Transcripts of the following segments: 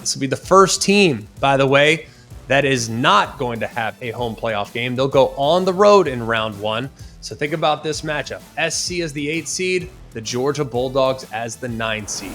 This will be the first team, by the way, that is not going to have a home playoff game. They'll go on the road in round one. So think about this matchup. SC as the 8 seed, the Georgia Bulldogs as the 9 seed.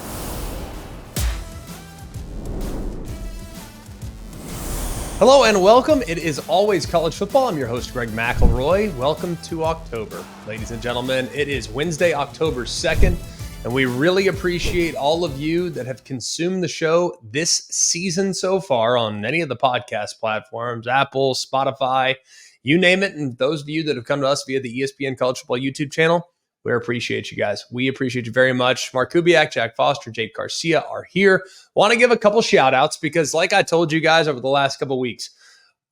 Hello and welcome. It is always college football. I'm your host, Greg McElroy. Welcome to October. Ladies and gentlemen, it is Wednesday, October 2nd, and we really appreciate all of you that have consumed the show this season so far on any of the podcast platforms, Apple, Spotify, you name it. And those of you that have come to us via the ESPN College Football YouTube channel, we appreciate you guys. We appreciate you very much. Mark Kubiak, Jack Foster, Jake Garcia are here. Want to give a couple shout outs because like I told you guys over the last couple weeks,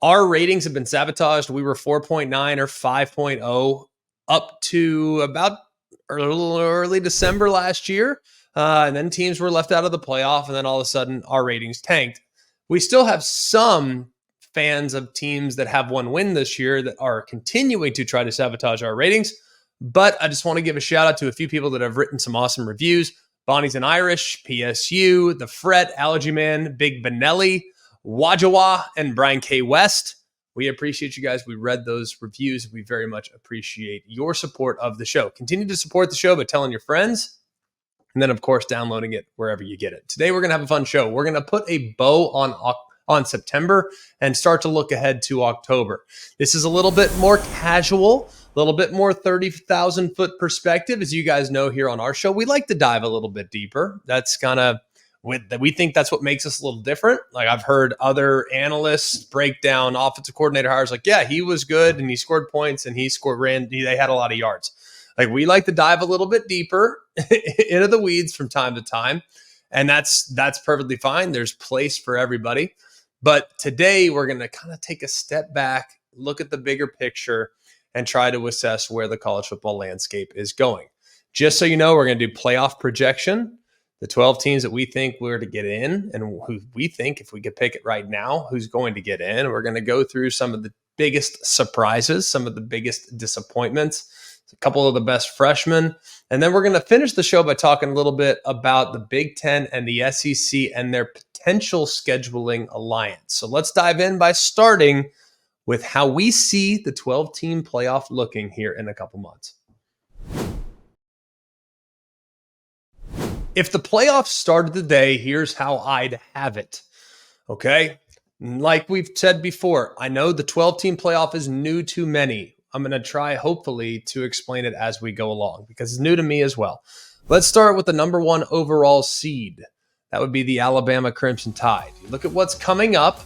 our ratings have been sabotaged. We were 4.9 or 5.0 up to about early December last year. And then teams were left out of the playoff. And then all of a sudden our ratings tanked. We still have some fans of teams that have one win this year that are continuing to try to sabotage our ratings. But I just want to give a shout out to a few people that have written some awesome reviews. Bonnie's and Irish, PSU, The Fret, Allergy Man, Big Benelli, Wajawa, and Brian K. West. We appreciate you guys. We read those reviews. We very much appreciate your support of the show. Continue to support the show by telling your friends. And then, of course, downloading it wherever you get it. Today, we're going to have a fun show. We're going to put a bow on September and start to look ahead to October. This is a little bit more casual, a little bit more 30,000 foot perspective. As you guys know here on our show, we like to dive a little bit deeper. That's kind of we think that's what makes us a little different. Like I've heard other analysts break down offensive coordinator hires like, yeah, he was good and he scored points and they had a lot of yards. Like we like to dive a little bit deeper into the weeds from time to time. And that's perfectly fine. There's place for everybody. But today we're going to kind of take a step back, look at the bigger picture, and try to assess where the college football landscape is going. Just so you know, we're going to do playoff projection, the 12 teams that we think we're to get in, and who we think, if we could pick it right now, who's going to get in. We're going to go through some of the biggest surprises, some of the biggest disappointments, a couple of the best freshmen. And then we're going to finish the show by talking a little bit about the Big Ten and the SEC and their potential scheduling alliance. So let's dive in by starting with how we see the 12-team playoff looking here in a couple months. If the playoffs started today, here's how I'd have it. Okay? Like we've said before, I know the 12-team playoff is new to many. I'm going to try, hopefully, to explain it as we go along because it's new to me as well. Let's start with the number 1 overall seed. That would be the Alabama Crimson Tide. You look at what's coming up.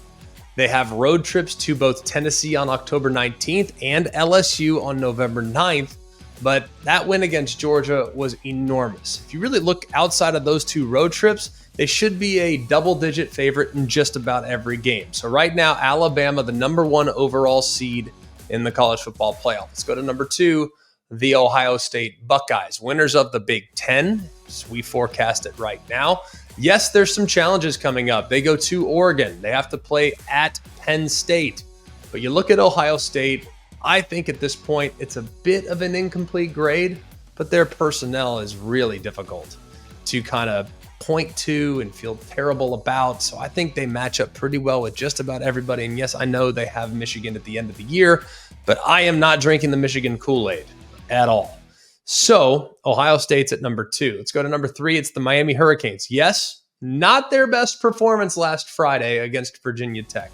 They have road trips to both Tennessee on October 19th and LSU on November 9th. But that win against Georgia was enormous. If you really look outside of those 2 road trips, they should be a double-digit favorite in just about every game. So right now, Alabama, the number 1 overall seed in the college football playoff. Let's go to number 2, the Ohio State Buckeyes, winners of the Big Ten, as we forecast it right now. Yes, there's some challenges coming up. They go to Oregon. They have to play at Penn State. But you look at Ohio State, I think at this point it's a bit of an incomplete grade, but their personnel is really difficult to kind of point to and feel terrible about. So I think they match up pretty well with just about everybody. And yes, I know they have Michigan at the end of the year, but I am not drinking the Michigan Kool-Aid at all. So Ohio State's at number 2. Let's go to number 3. It's the Miami Hurricanes. Yes, not their best performance last Friday against Virginia Tech.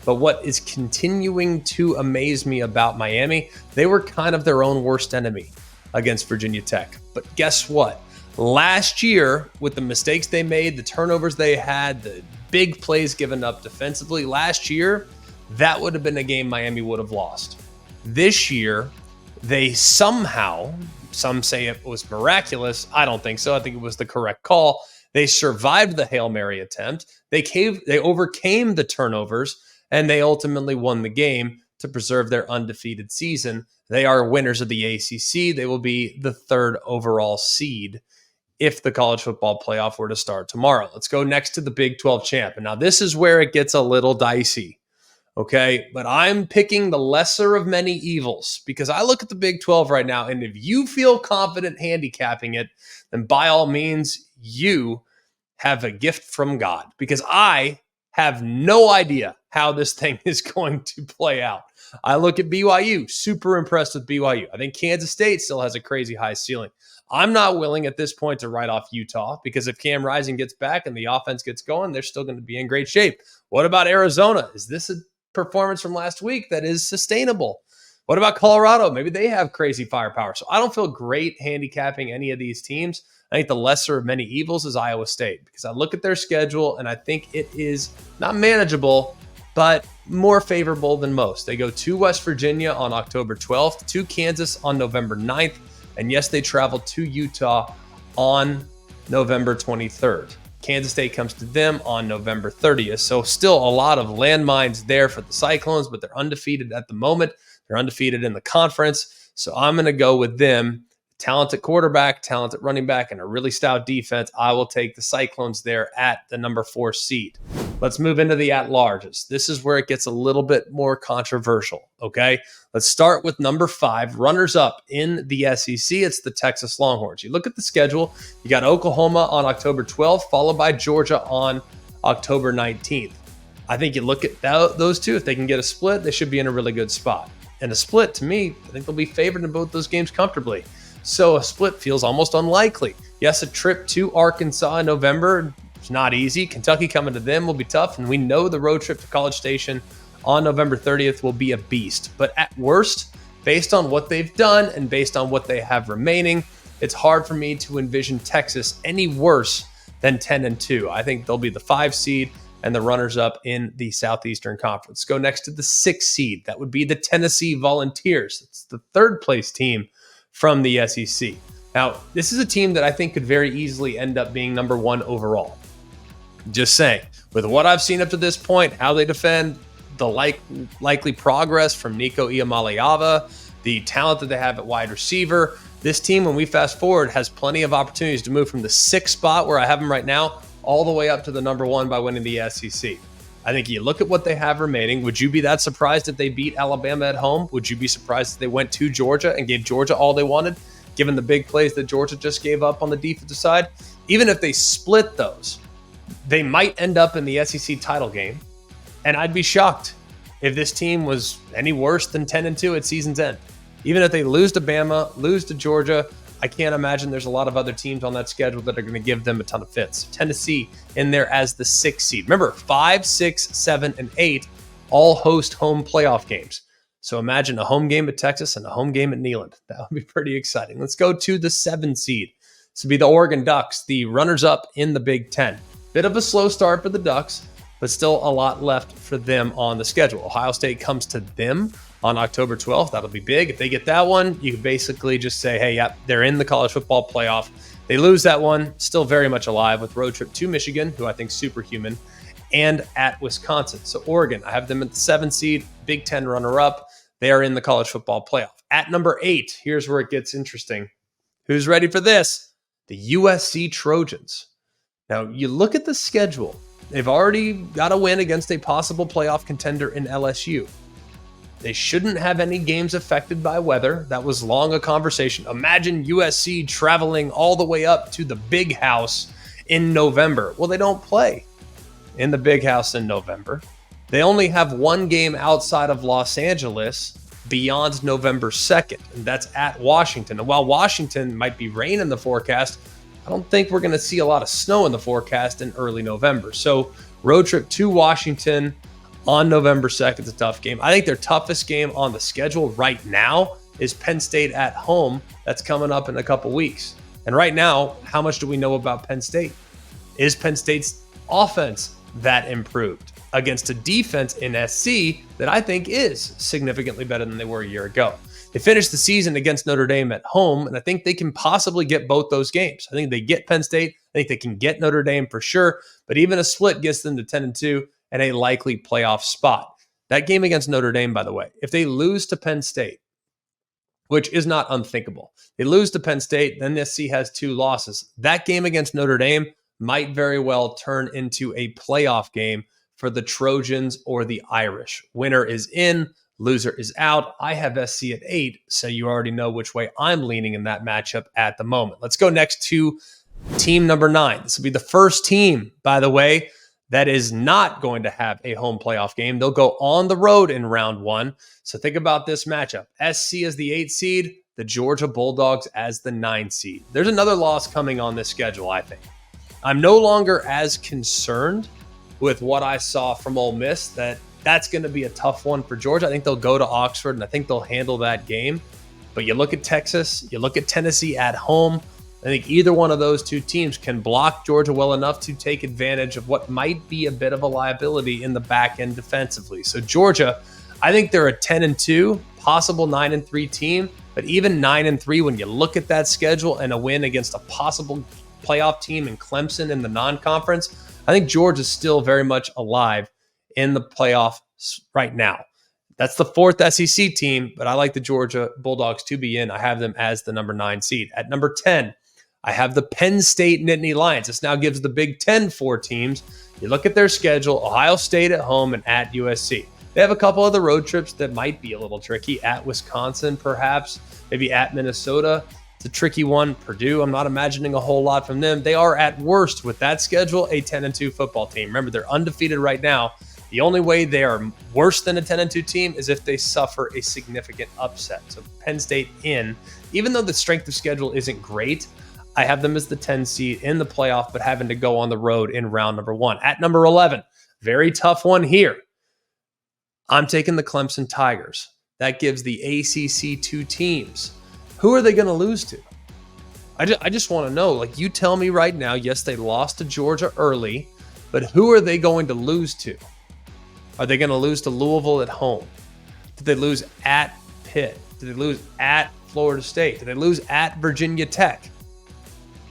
But what is continuing to amaze me about Miami, they were kind of their own worst enemy against Virginia Tech. But guess what? Last year, with the mistakes they made, the turnovers they had, the big plays given up defensively, last year, that would have been a game Miami would have lost. This year, they somehow, some say it was miraculous. I don't think so. I think it was the correct call. They survived the Hail Mary attempt. They overcame the turnovers, and they ultimately won the game to preserve their undefeated season. They are winners of the ACC. They will be the 3rd overall seed if the college football playoff were to start tomorrow. Let's go next to the Big 12 champ. And now this is where it gets a little dicey. Okay, but I'm picking the lesser of many evils because I look at the Big 12 right now, and if you feel confident handicapping it, then by all means, you have a gift from God because I have no idea how this thing is going to play out. I look at BYU, super impressed with BYU. I think Kansas State still has a crazy high ceiling. I'm not willing at this point to write off Utah because if Cam Rising gets back and the offense gets going, they're still going to be in great shape. What about Arizona? Is this a performance from last week that is sustainable? What about Colorado? Maybe they have crazy firepower. So I don't feel great handicapping any of these teams. I think the lesser of many evils is Iowa State because I look at their schedule and I think it is not manageable, but more favorable than most. They go to West Virginia on October 12th, to Kansas on November 9th, and yes, they travel to Utah on November 23rd. Kansas State comes to them on November 30th. So still a lot of landmines there for the Cyclones, but they're undefeated at the moment. They're undefeated in the conference. So I'm going to go with them. Talented quarterback, talented running back, and a really stout defense. I will take the Cyclones there at the number 4 seed. Let's move into the at-larges. This is where it gets a little bit more controversial, okay? Let's start with number 5, runners-up in the SEC. It's the Texas Longhorns. You look at the schedule. You got Oklahoma on October 12th, followed by Georgia on October 19th. I think you look at those two. If they can get a split, they should be in a really good spot. And a split, to me, I think they'll be favored in both those games comfortably. So a split feels almost unlikely. Yes, a trip to Arkansas in November is not easy. Kentucky coming to them will be tough, and we know the road trip to College Station on November 30th will be a beast. But at worst, based on what they've done and based on what they have remaining, it's hard for me to envision Texas any worse than 10-2. I think they'll be the 5 seed and the runners-up in the Southeastern Conference. Go next to the 6 seed. That would be the Tennessee Volunteers. It's the 3rd place team from the SEC. Now, this is a team that I think could very easily end up being number 1 overall. Just saying, with what I've seen up to this point, how they defend, the likely progress from Nico Iamaleava, the talent that they have at wide receiver, this team, when we fast forward, has plenty of opportunities to move from the 6th spot where I have them right now all the way up to the number 1 by winning the SEC. I think you look at what they have remaining. Would you be that surprised if they beat Alabama at home? Would you be surprised if they went to Georgia and gave Georgia all they wanted, given the big plays that Georgia just gave up on the defensive side? Even if they split those, they might end up in the SEC title game. And I'd be shocked if this team was any worse than 10-2 at season's end. Even if they lose to Bama, lose to Georgia, I can't imagine there's a lot of other teams on that schedule that are going to give them a ton of fits. Tennessee in there as the 6th seed. Remember, 5, 6, 7, and 8 all host home playoff games. So imagine a home game at Texas and a home game at Neyland. That would be pretty exciting. Let's go to the 7 seed. This would be the Oregon Ducks, the runners-up in the Big Ten. Bit of a slow start for the Ducks, but still a lot left for them on the schedule. Ohio State comes to them on October 12th. That'll be big. If they get that one, you can basically just say, hey, yep, they're in the college football playoff. They lose that one, still very much alive with road trip to Michigan, who I think is superhuman, and at Wisconsin. So Oregon, I have them at the 7 seed, Big Ten runner-up. They are in the college football playoff. At number 8, here's where it gets interesting. Who's ready for this? The USC Trojans. Now, you look at the schedule. They've already got a win against a possible playoff contender in LSU. They shouldn't have any games affected by weather. That was long a conversation. Imagine USC traveling all the way up to the Big House in November. Well, they don't play in the Big House in November. They only have one game outside of Los Angeles beyond November 2nd, and that's at Washington. And while Washington might be rain in the forecast, I don't think we're going to see a lot of snow in the forecast in early November. So road trip to Washington on November 2nd is a tough game. I think their toughest game on the schedule right now is Penn State at home. That's coming up in a couple weeks. And right now, how much do we know about Penn State? Is Penn State's offense that improved against a defense in SC that I think is significantly better than they were a year ago? They finished the season against Notre Dame at home, and I think they can possibly get both those games. I think they get Penn State. I think they can get Notre Dame for sure, but even a split gets them to 10-2 and a likely playoff spot. That game against Notre Dame, by the way, if they lose to Penn State, which is not unthinkable, they lose to Penn State, then SC has 2 losses. That game against Notre Dame might very well turn into a playoff game for the Trojans or the Irish. Winner is in, loser is out. I have SC at 8, so you already know which way I'm leaning in that matchup at the moment. Let's go next to Team number 9. This will be the first team, by the way, that is not going to have a home playoff game. They'll go on the road in round 1. So think about this matchup. SC as the 8 seed, the Georgia Bulldogs as the 9 seed. There's another loss coming on this schedule, I think. I'm no longer as concerned with what I saw from Ole Miss that's going to be a tough one for Georgia. I think they'll go to Oxford, and I think they'll handle that game. But you look at Texas, you look at Tennessee at home. I think either one of those two teams can block Georgia well enough to take advantage of what might be a bit of a liability in the back end defensively. So Georgia, I think they're a 10-2, possible 9-3 team. But even 9-3, when you look at that schedule and a win against a possible playoff team in Clemson in the non-conference, I think Georgia's still very much alive in the playoffs right now. That's the 4th SEC team, but I like the Georgia Bulldogs to be in. I have them as the number 9 seed. At number 10, I have the Penn State Nittany Lions. This now gives the Big Ten 4 teams. You look at their schedule, Ohio State at home and at USC. They have a couple of the road trips that might be a little tricky. At Wisconsin, perhaps, maybe at Minnesota. It's a tricky one. Purdue, I'm not imagining a whole lot from them. They are at worst with that schedule a 10-2 football team. Remember, they're undefeated right now. The only way they are worse than a 10-2 team is if they suffer a significant upset. So Penn State in, even though the strength of schedule isn't great, I have them as the 10 seed in the playoff, but having to go on the road in round number 1. At number 11, very tough one here. I'm taking the Clemson Tigers. That gives the ACC 2 teams. Who are they going to lose to? I just want to know. Like, you tell me right now, yes, they lost to Georgia early, but who are they going to lose to? Are they going to lose to Louisville at home? Did they lose at Pitt? Did they lose at Florida State? Did they lose at Virginia Tech?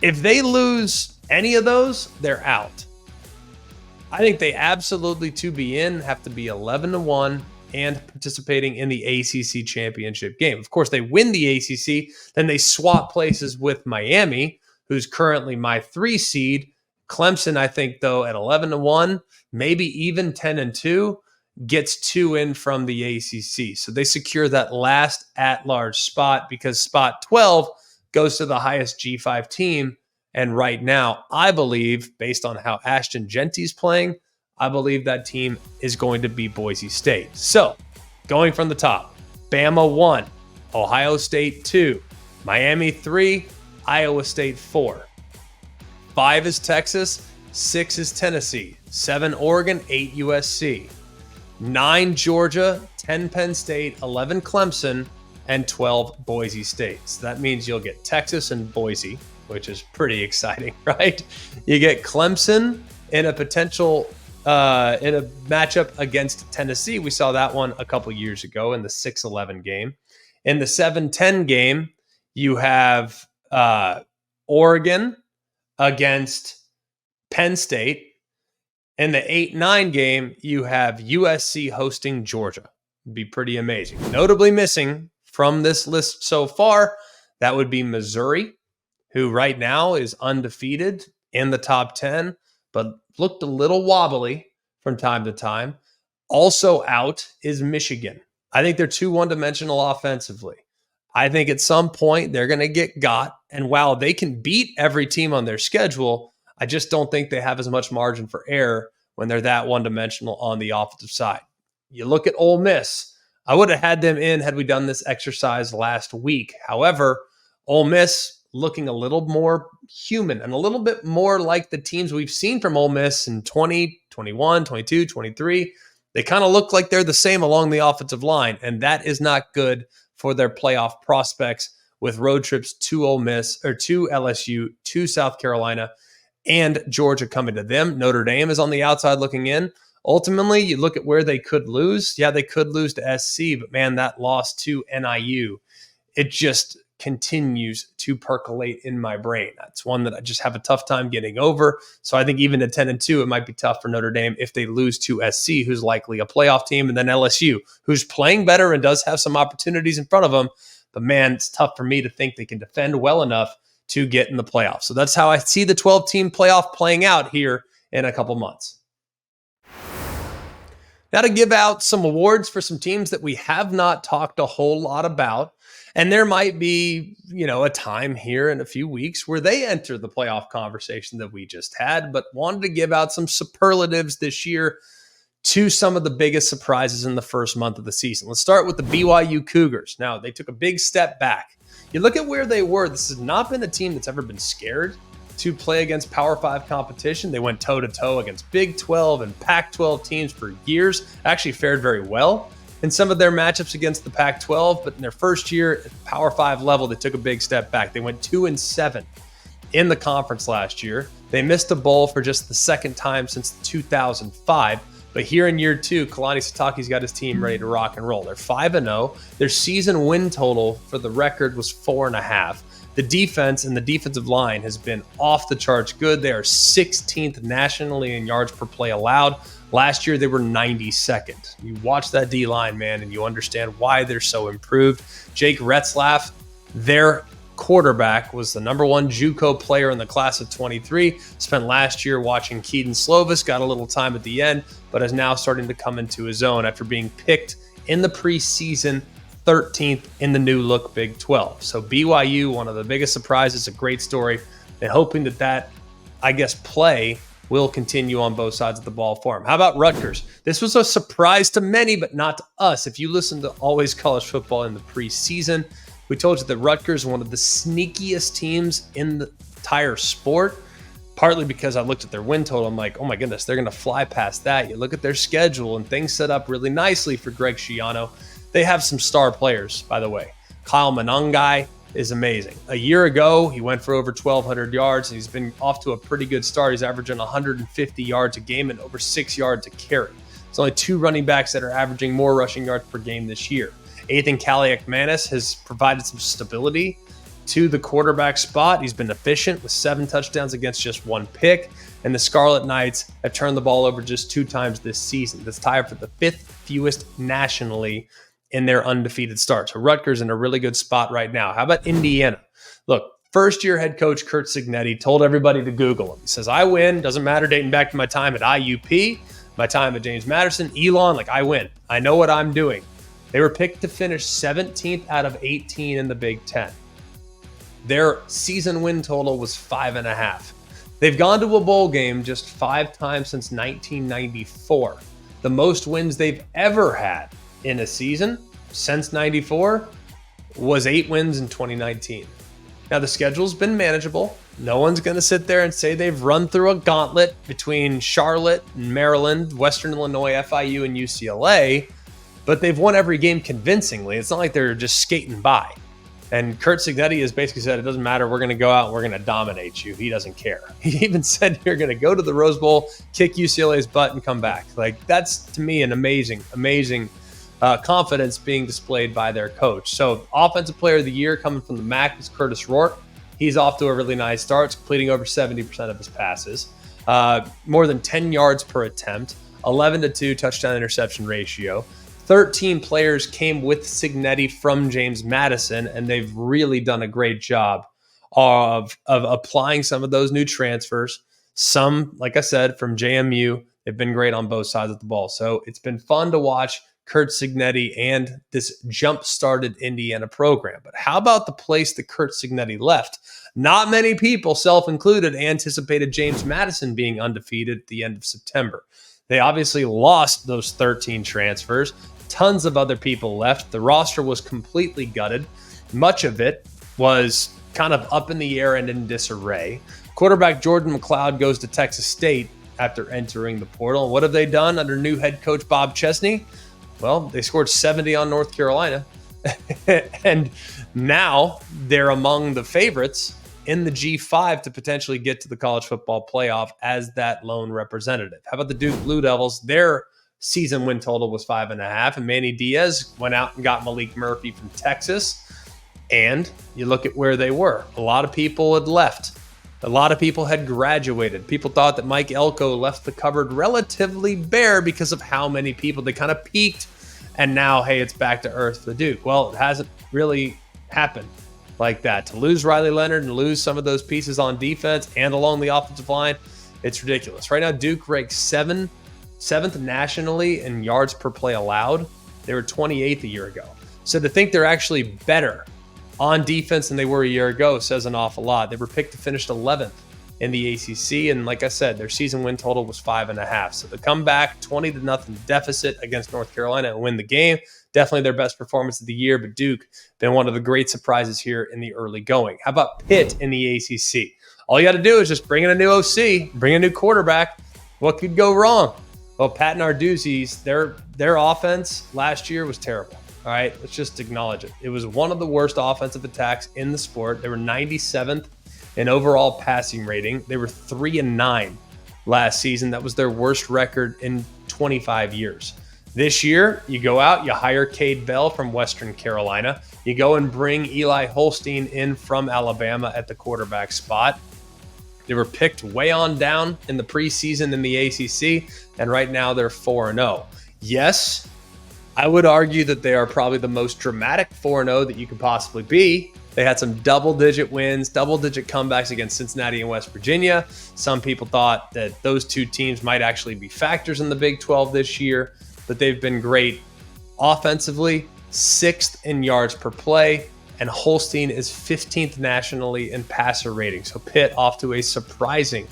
If they lose any of those, they're out. I think they absolutely, to be in, have to be 11-1 and participating in the ACC championship game. Of course, they win the ACC, then they swap places with Miami, who's currently my 3 seed. Clemson, I think, though, at 11-1, maybe even 10-2, gets 2 in from the ACC. So they secure that last at-large spot because spot 12 goes to the highest G5 team. And right now, I believe, based on how Ashton Genty's playing, I believe that team is going to be Boise State. So, going from the top, Bama 1, Ohio State 2, Miami 3, Iowa State 4. 5 is Texas, 6 is Tennessee, 7 Oregon, 8 USC, 9 Georgia, 10 Penn State, 11 Clemson, and 12 Boise State. So that means you'll get Texas and Boise, which is pretty exciting, right? You get Clemson in a potential in a matchup against Tennessee. We saw that one a couple years ago in the 6-11 game. In the 7-10 game, you have Oregon against Penn State. In the 8-9 game, you have USC hosting Georgia. It'd be pretty amazing. Notably missing from this list so far, that would be Missouri, who right now is undefeated in the top 10, but looked a little wobbly from time to time. Also out is Michigan. I think they're too one-dimensional offensively. I think at some point they're going to get got, and while they can beat every team on their schedule, I just don't think they have as much margin for error when they're that one-dimensional on the offensive side. You look at Ole Miss. I would have had them in had we done this exercise last week. However, Ole Miss looking a little more human and a little bit more like the teams we've seen from Ole Miss in 20, 21, 22, 23. They kind of look like they're the same along the offensive line, and that is not good for their playoff prospects with road trips to Ole Miss or to LSU, to South Carolina, and Georgia coming to them. Notre Dame is on the outside looking in. Ultimately, you look at where they could lose. Yeah, they could lose to SC, but man, that loss to NIU, it just continues to percolate in my brain. That's one that I just have a tough time getting over. So I think even at 10-2, it might be tough for Notre Dame if they lose to SC, who's likely a playoff team, and then LSU, who's playing better and does have some opportunities in front of them. But man, it's tough for me to think they can defend well enough to get in the playoffs. So that's how I see the 12-team playoff playing out here in a couple months. Now to give out some awards for some teams that we have not talked a whole lot about. And there might be, a time here in a few weeks where they enter the playoff conversation that we just had, but wanted to give out some superlatives this year to some of the biggest surprises in the first month of the season. Let's start with the BYU Cougars. Now, they took a big step back. You look at where they were. This has not been a team that's ever been scared to play against Power 5 competition. They went toe-to-toe against Big 12 and Pac-12 teams for years. Actually fared very well in some of their matchups against the Pac-12, but in their first year at the Power 5 level, they took a big step back. They went 2-7 in the conference last year. They missed a bowl for just the second time since 2005. But here in year two, Kalani Sitake's got his team ready to rock and roll. They're 5-0. Their season win total for the record was 4.5. The defense and the defensive line has been off the charts good. They are 16th nationally in yards per play allowed. Last year, they were 92nd. You watch that D-line, man, and you understand why they're so improved. Jake Retzlaff, their quarterback, was the number one JUCO player in the class of 23. Spent last year watching Keaton Slovis, got a little time at the end, but is now starting to come into his own after being picked in the preseason 13th in the new look Big 12. So BYU, one of the biggest surprises, a great story, and hoping that play will continue on both sides of the ball for him. How about Rutgers? This was a surprise to many, but not to us. If you listen to Always College Football in the preseason, we told you that Rutgers is one of the sneakiest teams in the entire sport, partly because I looked at their win total. I'm like, oh my goodness, they're going to fly past that. You look at their schedule and things set up really nicely for Greg Schiano. They have some star players, by the way. Kyle Monangai is amazing. A year ago, he went for over 1,200 yards, and he's been off to a pretty good start. He's averaging 150 yards a game and over 6 yards a carry. There's only two running backs that are averaging more rushing yards per game this year. Ethan Kaliak-Manis has provided some stability to the quarterback spot. He's been efficient with 7 touchdowns against just 1 pick. And the Scarlet Knights have turned the ball over just 2 times this season. That's tied for the 5th fewest nationally in their undefeated start. So Rutgers in a really good spot right now. How about Indiana? Look, first-year head coach Curt Cignetti told everybody to Google him. He says, I win. Doesn't matter dating back to my time at IUP, my time at James Madison, Elon, I win. I know what I'm doing. They were picked to finish 17th out of 18 in the Big Ten. Their season win total was 5.5. They've gone to a bowl game just 5 times since 1994. The most wins they've ever had in a season since 94 was 8 wins in 2019. Now, the schedule's been manageable. No one's going to sit there and say they've run through a gauntlet between Charlotte and Maryland, Western Illinois, FIU, and UCLA, but they've won every game convincingly. It's not like they're just skating by. And Curt Cignetti has basically said, it doesn't matter. We're going to go out and we're going to dominate you. He doesn't care. He even said, you're going to go to the Rose Bowl, kick UCLA's butt, and come back. That's, to me, an amazing confidence being displayed by their coach. So Offensive Player of the Year coming from the MAC is Curtis Rourke. He's off to a really nice start, completing over 70% of his passes. More than 10 yards per attempt, 11-2 touchdown interception ratio. 13 players came with Cignetti from James Madison, and they've really done a great job of applying some of those new transfers. Some, like I said, from JMU. They've been great on both sides of the ball. So it's been fun to watch Curt Cignetti and this jump-started Indiana program. But how about the place that Curt Cignetti left? Not many people, self-included, anticipated James Madison being undefeated at the end of September. They obviously lost those 13 transfers. Tons of other people left. The roster was completely gutted. Much of it was kind of up in the air and in disarray. Quarterback Jordan McLeod goes to Texas State after entering the portal. And what have they done under new head coach Bob Chesney? Well, they scored 70 on North Carolina. And now they're among the favorites in the G5 to potentially get to the college football playoff as that lone representative. How about the Duke Blue Devils? Their season win total was 5.5, and Manny Diaz went out and got Malik Murphy from Texas. And you look at where they were. A lot of people had left. A lot of people had graduated. People thought that Mike Elko left the cupboard relatively bare because of how many people. They kind of peaked, and now, hey, it's back to earth for Duke. Well, it hasn't really happened like that. To lose Riley Leonard and lose some of those pieces on defense and along the offensive line, it's ridiculous. Right now, Duke ranks 7 7th nationally in yards per play allowed. They were 28th a year ago. So to think they're actually better on defense than they were a year ago says an awful lot. They were picked to finish 11th in the ACC, and like I said, their season win total was 5.5. So to come back 20-0 deficit against North Carolina and win the game, definitely their best performance of the year. But Duke been one of the great surprises here in the early going. How about Pitt in the ACC? All you got to do is just bring in a new OC, bring a new quarterback. What could go wrong? Well, Pat Narduzzi's their offense last year was terrible. All right, let's just acknowledge it. It was one of the worst offensive attacks in the sport. They were 97th in overall passing rating. They were 3-9 last season. That was their worst record in 25 years. This year, you go out, you hire Cade Bell from Western Carolina. You go and bring Eli Holstein in from Alabama at the quarterback spot. They were picked way on down in the preseason in the ACC, and right now they're 4-0. Yes, I would argue that they are probably the most dramatic 4-0 that you could possibly be. They had some double-digit wins, double-digit comebacks against Cincinnati and West Virginia. Some people thought that those two teams might actually be factors in the Big 12 this year, but they've been great offensively, 6th in yards per play, and Holstein is 15th nationally in passer rating. So Pitt off to a surprising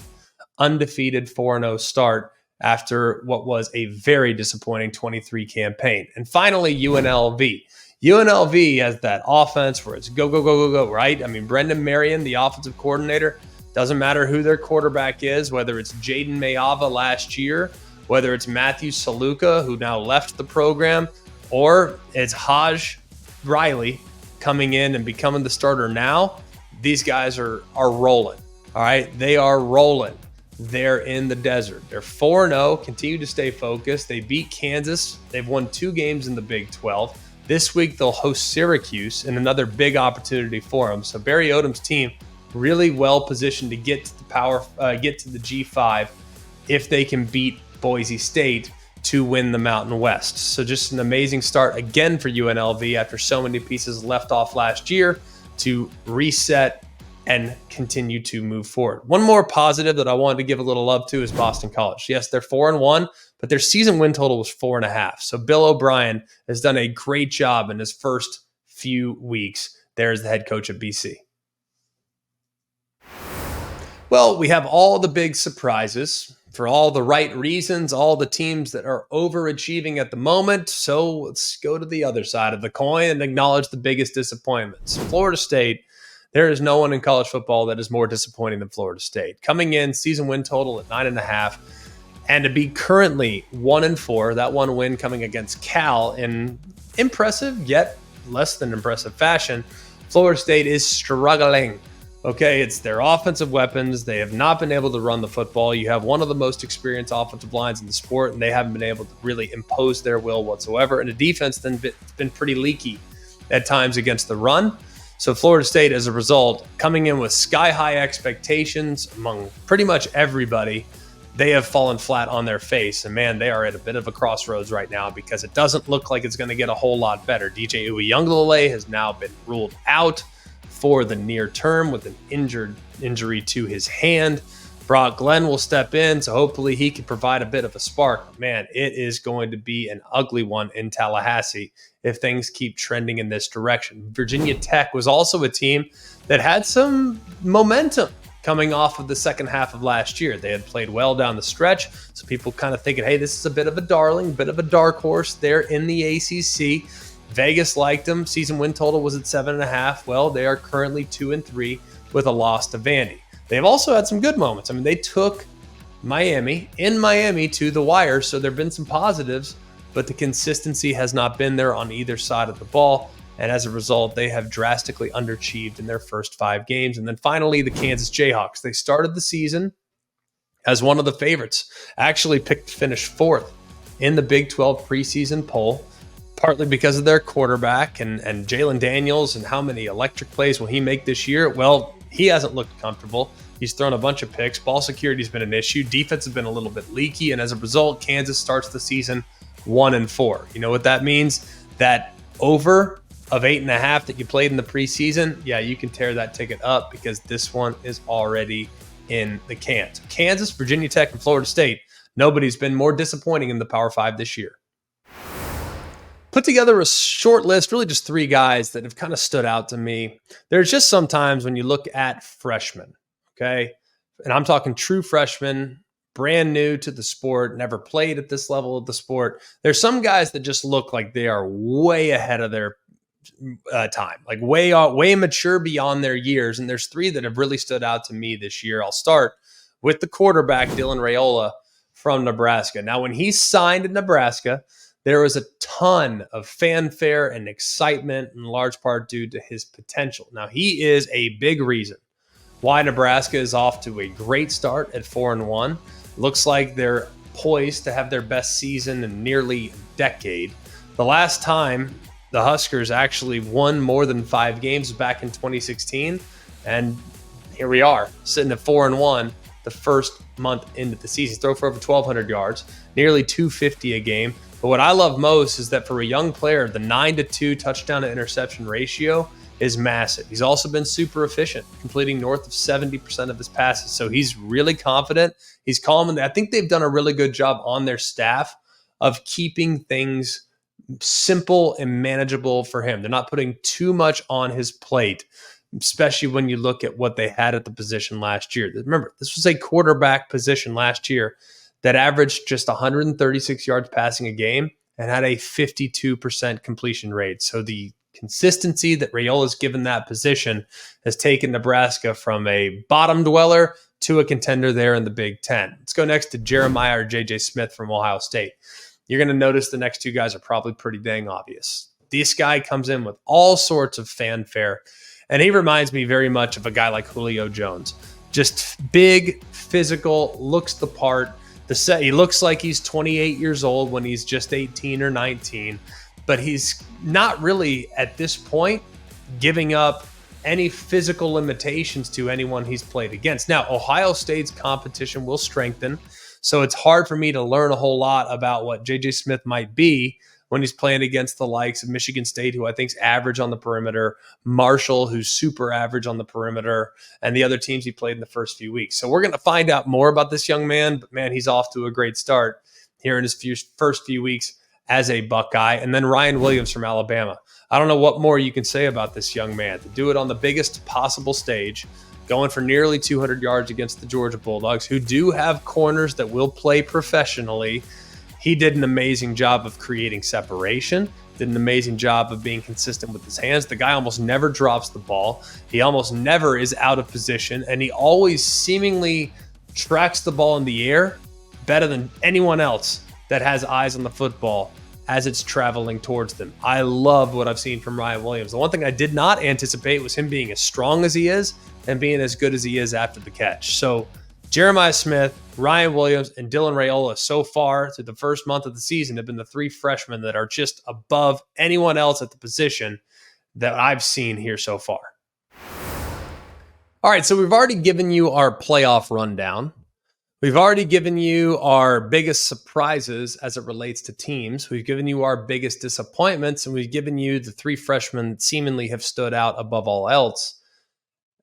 undefeated 4-0 start after what was a very disappointing 23 campaign. And finally, UNLV. UNLV has that offense where it's go, go, go, go, go, right? I mean, Brendan Marion, the offensive coordinator, doesn't matter who their quarterback is, whether it's Jaden Mayava last year, whether it's Matthew Saluka, who now left the program, or it's Haj Riley coming in and becoming the starter now. These guys are rolling, all right? They are rolling. They're in the desert. They're 4-0, continue to stay focused. They beat Kansas. They've won 2 games in the Big 12. This week, they'll host Syracuse in another big opportunity for them. So Barry Odom's team really well positioned to get to the G5 if they can beat Boise State to win the Mountain West. So just an amazing start again for UNLV after so many pieces left off last year to reset and continue to move forward. One more positive that I wanted to give a little love to is Boston College. Yes, they're 4-1, but their season win total was 4.5. So Bill O'Brien has done a great job in his first few weeks there as the head coach at BC. Well, we have all the big surprises for all the right reasons, all the teams that are overachieving at the moment. So let's go to the other side of the coin and acknowledge the biggest disappointments. Florida State. There is no one in college football that is more disappointing than Florida State. Coming in, season win total at 9.5, and to be currently 1-4, that one win coming against Cal in impressive yet less than impressive fashion, Florida State is struggling. Okay, it's their offensive weapons. They have not been able to run the football. You have one of the most experienced offensive lines in the sport, and they haven't been able to really impose their will whatsoever. And a defense that's been pretty leaky at times against the run. So Florida State, as a result, coming in with sky-high expectations among pretty much everybody, they have fallen flat on their face. And, man, they are at a bit of a crossroads right now because it doesn't look like it's going to get a whole lot better. DJ Uiagalelei has now been ruled out for the near term with an injury to his hand. Brock Glenn will step in, so hopefully he can provide a bit of a spark. Man, it is going to be an ugly one in Tallahassee if things keep trending in this direction. Virginia Tech was also a team that had some momentum coming off of the second half of last year. They had played well down the stretch, so people kind of thinking, hey, this is a bit of a darling, bit of a dark horse there in the ACC. Vegas liked them. Season win total was at 7.5. Well, they are currently 2-3 with a loss to Vandy. They've also had some good moments. I mean, they took Miami to the wire, so there have been some positives, but the consistency has not been there on either side of the ball. And as a result, they have drastically underachieved in their first 5 games. And then finally, the Kansas Jayhawks. They started the season as one of the favorites, actually picked to finish 4th in the Big 12 preseason poll, partly because of their quarterback and Jalen Daniels and how many electric plays will he make this year. Well, he hasn't looked comfortable. He's thrown a bunch of picks. Ball security has been an issue. Defense has been a little bit leaky. And as a result, Kansas starts the season 1-4. You know what that means? That over of 8.5 that you played in the preseason, yeah, you can tear that ticket up because this one is already in the can. So Kansas, Virginia Tech, and Florida State, Nobody's been more disappointing in the Power 5 this year. Put together a short list, really just 3 guys that have kind of stood out to me. There's just sometimes when you look at freshmen, okay? And I'm talking true freshmen, brand new to the sport, never played at this level of the sport. There's some guys that just look like they are way ahead of their time, like way mature beyond their years. And there's 3 that have really stood out to me this year. I'll start with the quarterback, Dylan Raiola from Nebraska. Now, when he signed in Nebraska, there was a ton of fanfare and excitement, in large part due to his potential. Now, he is a big reason why Nebraska is off to a great start at 4-1. Looks like they're poised to have their best season in nearly a decade. The last time the Huskers actually won more than 5 games was back in 2016, and here we are, sitting at 4-1 the first month into the season. Throw for over 1,200 yards, nearly 250 a game. But what I love most is that for a young player, the 9-2 touchdown to interception ratio is massive. He's also been super efficient, completing north of 70% of his passes. So he's really confident. He's calm. I think they've done a really good job on their staff of keeping things simple and manageable for him. They're not putting too much on his plate, especially when you look at what they had at the position last year. Remember, this was a quarterback position last year that averaged just 136 yards passing a game and had a 52% completion rate. So the consistency that Raiola's given that position has taken Nebraska from a bottom dweller to a contender there in the Big Ten. Let's go next to Jeremiah or J.J. Smith from Ohio State. You're going to notice the next 2 guys are probably pretty dang obvious. This guy comes in with all sorts of fanfare, and he reminds me very much of a guy like Julio Jones. Just big, physical, looks the part. He looks like he's 28 years old when he's just 18 or 19, but he's not really, at this point, giving up any physical limitations to anyone he's played against. Now, Ohio State's competition will strengthen, so it's hard for me to learn a whole lot about what J.J. Smith might be when he's playing against the likes of Michigan State, who I think is average on the perimeter, Marshall, who's super average on the perimeter, and the other teams he played in the first few weeks. So we're going to find out more about this young man, but man, he's off to a great start here in his first few weeks as a Buckeye. And then Ryan Williams from Alabama. I don't know what more you can say about this young man. To do it on the biggest possible stage, going for nearly 200 yards against the Georgia Bulldogs, who do have corners that will play professionally. He did an amazing job of creating separation, did an amazing job of being consistent with his hands. The guy almost never drops the ball. He almost never is out of position, and he always seemingly tracks the ball in the air better than anyone else that has eyes on the football as it's traveling towards them. I love what I've seen from Ryan Williams. The one thing I did not anticipate was him being as strong as he is and being as good as he is after the catch. So Jeremiah Smith, Ryan Williams, and Dylan Raiola so far through the first month of the season have been the 3 freshmen that are just above anyone else at the position that I've seen here so far. All right, so we've already given you our playoff rundown. We've already given you our biggest surprises as it relates to teams. We've given you our biggest disappointments, and we've given you the 3 freshmen that seemingly have stood out above all else.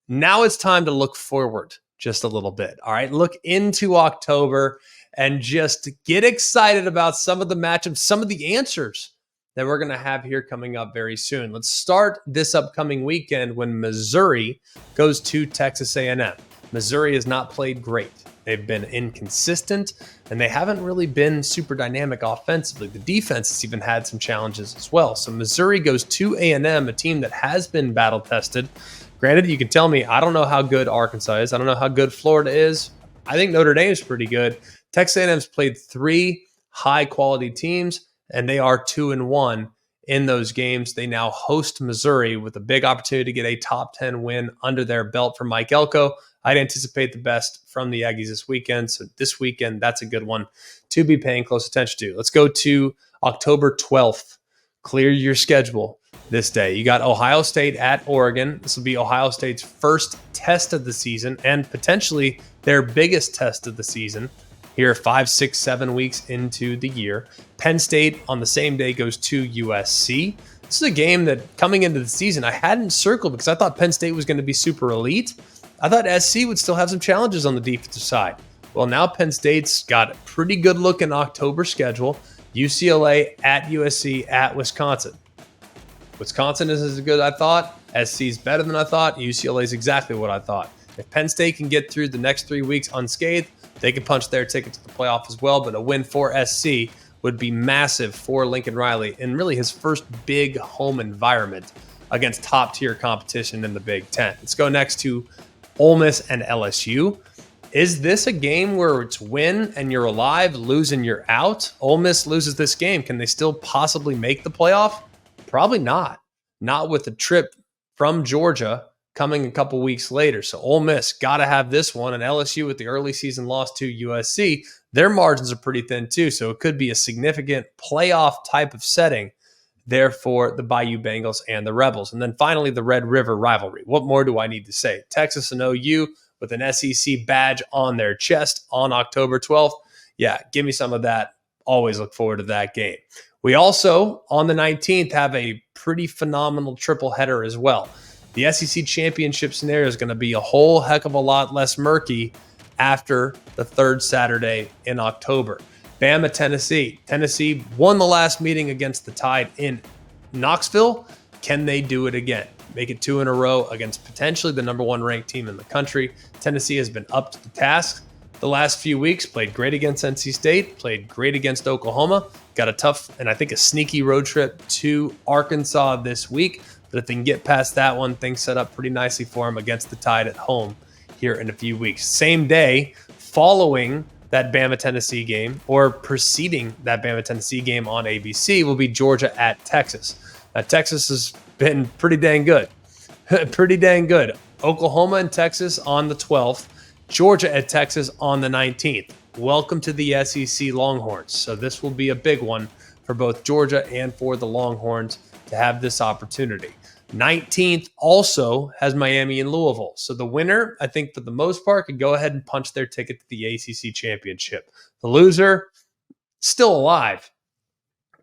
Now it's time to look forward just a little bit. All right, look into October and just get excited about some of the matchups, some of the answers that we're going to have here coming up very soon. Let's start this upcoming weekend when Missouri goes to Texas A&M. Missouri has not played great. They've been inconsistent, and they haven't really been super dynamic offensively. The defense has even had some challenges as well. So Missouri goes to A&M, a team that has been battle-tested. Granted, you can tell me, I don't know how good Arkansas is. I don't know how good Florida is. I think Notre Dame is pretty good. Texas A&M's played 3 high-quality teams, and they are 2-1 in those games. They now host Missouri with a big opportunity to get a top 10 win under their belt for Mike Elko. I'd anticipate the best from the Aggies this weekend. So this weekend, that's a good one to be paying close attention to. Let's go to October 12th. Clear your schedule this day. You got Ohio State at Oregon. This will be Ohio State's first test of the season and potentially their biggest test of the season here 5, 6, 7 weeks into the year. Penn State on the same day goes to USC. This is a game that coming into the season I hadn't circled because I thought Penn State was going to be super elite. I thought SC would still have some challenges on the defensive side. Well, now Penn State's got a pretty good looking October schedule. UCLA at USC at Wisconsin. Wisconsin is as good as I thought. SC's better than I thought. UCLA is exactly what I thought. If Penn State can get through the next 3 weeks unscathed, they can punch their ticket to the playoff as well. But a win for SC would be massive for Lincoln Riley in really his first big home environment against top-tier competition in the Big Ten. Let's go next to Ole Miss and LSU. Is this a game where it's win and you're alive, lose and you're out? Ole Miss loses this game. Can they still possibly make the playoff? Probably not. Not with the trip from Georgia coming a couple weeks later. So Ole Miss got to have this one. And LSU with the early season loss to USC, their margins are pretty thin too. So it could be a significant playoff type of setting there for the Bayou Bengals and the Rebels. And then finally, the Red River rivalry. What more do I need to say? Texas and OU with an SEC badge on their chest on October 12th. Yeah, give me some of that. Always look forward to that game. We also, on the 19th, have a pretty phenomenal triple header as well. The SEC championship scenario is going to be a whole heck of a lot less murky after the third Saturday in October. Bama, Tennessee. Tennessee won the last meeting against the Tide in Knoxville. Can they do it again? Make it 2 in a row against potentially the number 1 ranked team in the country. Tennessee has been up to the task the last few weeks, played great against NC State, played great against Oklahoma, got a tough and I think a sneaky road trip to Arkansas this week. But if they can get past that one, things set up pretty nicely for them against the Tide at home here in a few weeks. Same day, following that Bama-Tennessee game, or preceding that Bama-Tennessee game on ABC, will be Georgia at Texas. Now, Texas has been pretty dang good. Pretty dang good. Oklahoma and Texas on the 12th. Georgia at Texas on the 19th. Welcome to the SEC Longhorns. So this will be a big one for both Georgia and for the Longhorns to have this opportunity. 19th also has Miami and Louisville. So the winner, I think for the most part, could go ahead and punch their ticket to the ACC championship. The loser, still alive,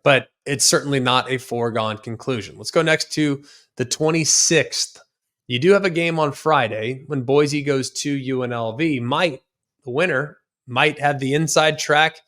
but it's certainly not a foregone conclusion. Let's go next to the 26th. You do have a game on Friday when Boise goes to UNLV. The winner might have the inside track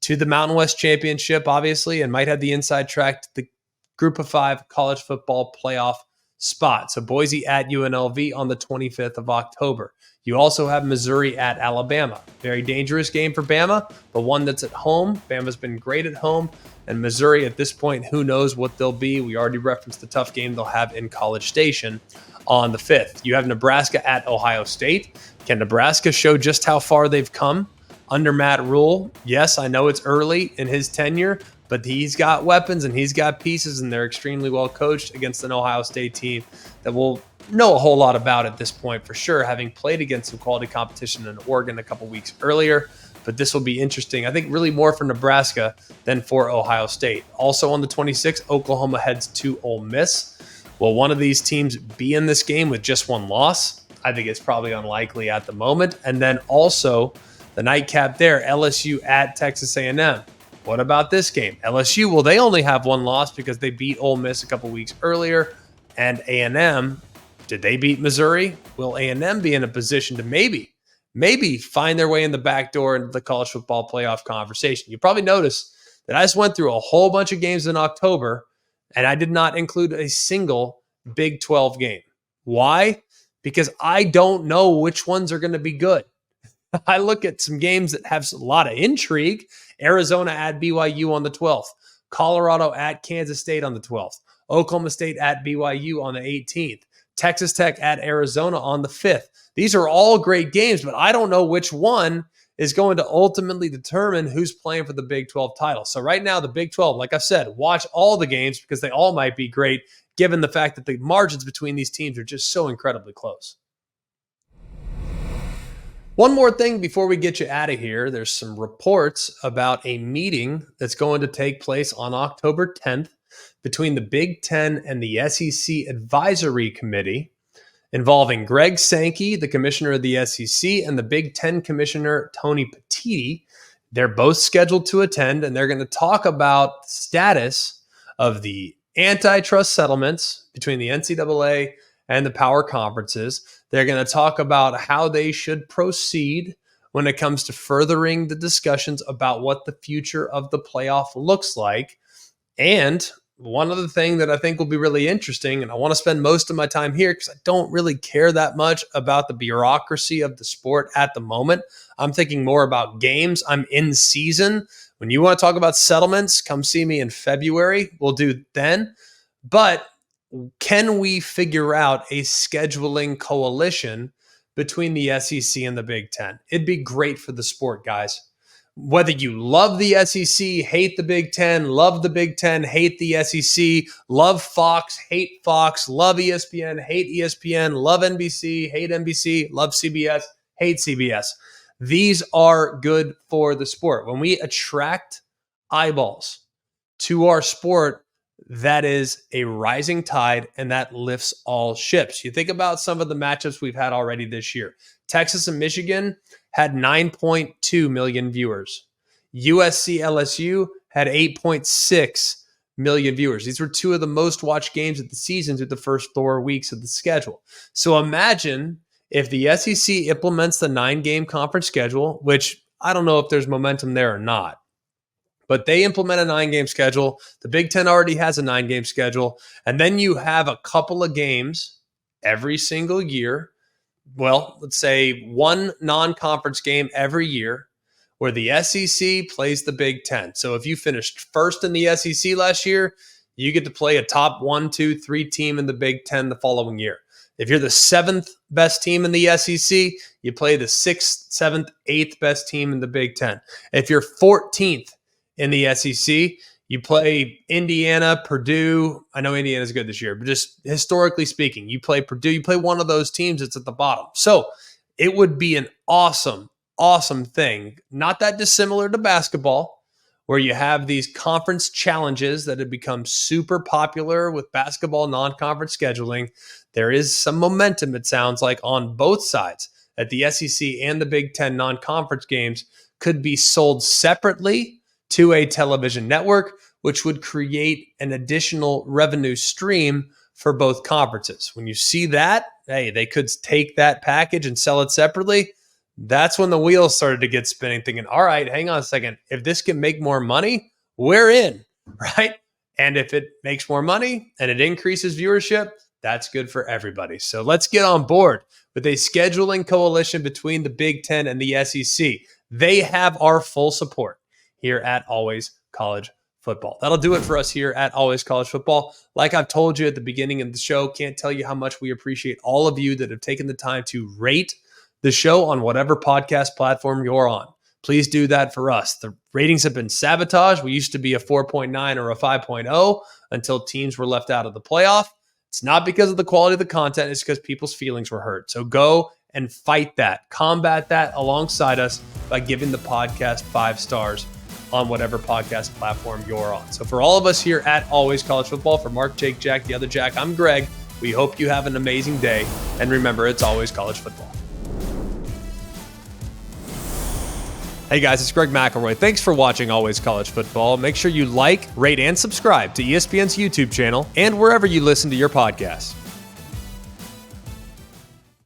to the Mountain West Championship, obviously, and might have the inside track to the Group of 5 college football playoff spot. So Boise at UNLV on the 25th of October. You also have Missouri at Alabama. Very dangerous game for Bama, but one that's at home. Bama's been great at home. And Missouri at this point, who knows what they'll be. We already referenced the tough game they'll have in College Station on the 5th. You have Nebraska at Ohio State. Can Nebraska show just how far they've come under Matt Rule? Yes, I know it's early in his tenure, but he's got weapons and he's got pieces, and they're extremely well coached against an Ohio State team that will know a whole lot about at this point for sure, having played against some quality competition in Oregon a couple weeks earlier. But this will be interesting. I think really more for Nebraska than for Ohio State. Also on the 26th, Oklahoma heads to Ole Miss. Will one of these teams be in this game with just one loss? I think it's probably unlikely at the moment. And then also the nightcap there, LSU at Texas A&M. What about this game? LSU, well, they only have one loss because they beat Ole Miss a couple weeks earlier. And A&M, did they beat Missouri? Will A&M be in a position to maybe find their way in the back door into the college football playoff conversation? You probably noticed that I just went through a whole bunch of games in October, and I did not include a single Big 12 game. Why? Because I don't know which ones are going to be good. I look at some games that have a lot of intrigue. Arizona at BYU on the 12th. Colorado at Kansas State on the 12th. Oklahoma State at BYU on the 18th. Texas Tech at Arizona on the 5th. These are all great games, but I don't know which one is going to ultimately determine who's playing for the Big 12 title. So right now, the Big 12, like I said, watch all the games because they all might be great, given the fact that the margins between these teams are just so incredibly close. One more thing before we get you out of here. There's some reports about a meeting that's going to take place on October 10th between the Big Ten and the SEC Advisory Committee, involving Greg Sankey, the commissioner of the SEC, and the Big Ten commissioner, Tony Petitti. They're both scheduled to attend, and they're going to talk about the status of the antitrust settlements between the NCAA and the power conferences. They're going to talk about how they should proceed when it comes to furthering the discussions about what the future of the playoff looks like. And one other thing that I think will be really interesting, and I want to spend most of my time here because I don't really care that much about the bureaucracy of the sport at the moment. I'm thinking more about games. I'm in season. When you want to talk about settlements, come see me in February. We'll do then. But can we figure out a scheduling coalition between the SEC and the Big Ten? It'd be great for the sport, guys. Whether you love the SEC, hate the Big Ten, love the Big Ten, hate the SEC, love Fox, hate Fox, love ESPN, hate ESPN, love NBC, hate NBC, love CBS, hate CBS. These are good for the sport. When we attract eyeballs to our sport, that is a rising tide, and that lifts all ships. You think about some of the matchups we've had already this year. Texas and Michigan had 9.2 million viewers. USC LSU had 8.6 million viewers. These were two of the most watched games of the season through the first 4 weeks of the schedule. So imagine if the SEC implements the 9-game conference schedule, which I don't know if there's momentum there or not, but they implement a 9-game schedule. The Big Ten already has a 9-game schedule. And then you have a couple of games every single year. Well, let's say one non-conference game every year where the SEC plays the Big Ten. So if you finished first in the SEC last year, you get to play a top 1, 2, 3 team in the Big Ten the following year. If you're the 7th best team in the SEC, you play the 6th, 7th, 8th best team in the Big Ten. If you're 14th in the SEC, you play Indiana, Purdue. I know Indiana's good this year, but just historically speaking, you play Purdue, you play one of those teams that's at the bottom. So it would be an awesome, awesome thing. Not that dissimilar to basketball, where you have these conference challenges that have become super popular with basketball non-conference scheduling. There is some momentum, it sounds like, on both sides, that the SEC and the Big Ten non-conference games could be sold separately to a television network, which would create an additional revenue stream for both conferences. When you see that, hey, they could take that package and sell it separately. That's when the wheels started to get spinning, thinking, all right, hang on a second. If this can make more money, we're in, right? And if it makes more money and it increases viewership, that's good for everybody. So let's get on board with a scheduling coalition between the Big Ten and the SEC. They have our full support here at Always College Football. That'll do it for us here at Always College Football. Like I've told you at the beginning of the show, can't tell you how much we appreciate all of you that have taken the time to rate the show on whatever podcast platform you're on. Please do that for us. The ratings have been sabotaged. We used to be a 4.9 or a 5.0 until teams were left out of the playoff. It's not because of the quality of the content. It's because people's feelings were hurt. So go and fight that. Combat that alongside us by giving the podcast 5 stars on whatever podcast platform you're on. So for all of us here at Always College Football, for Mark, Jake, Jack, the other Jack, I'm Greg. We hope you have an amazing day. And remember, it's always college football. Hey guys, it's Greg McElroy. Thanks for watching Always College Football. Make sure you like, rate, and subscribe to ESPN's YouTube channel and wherever you listen to your podcasts.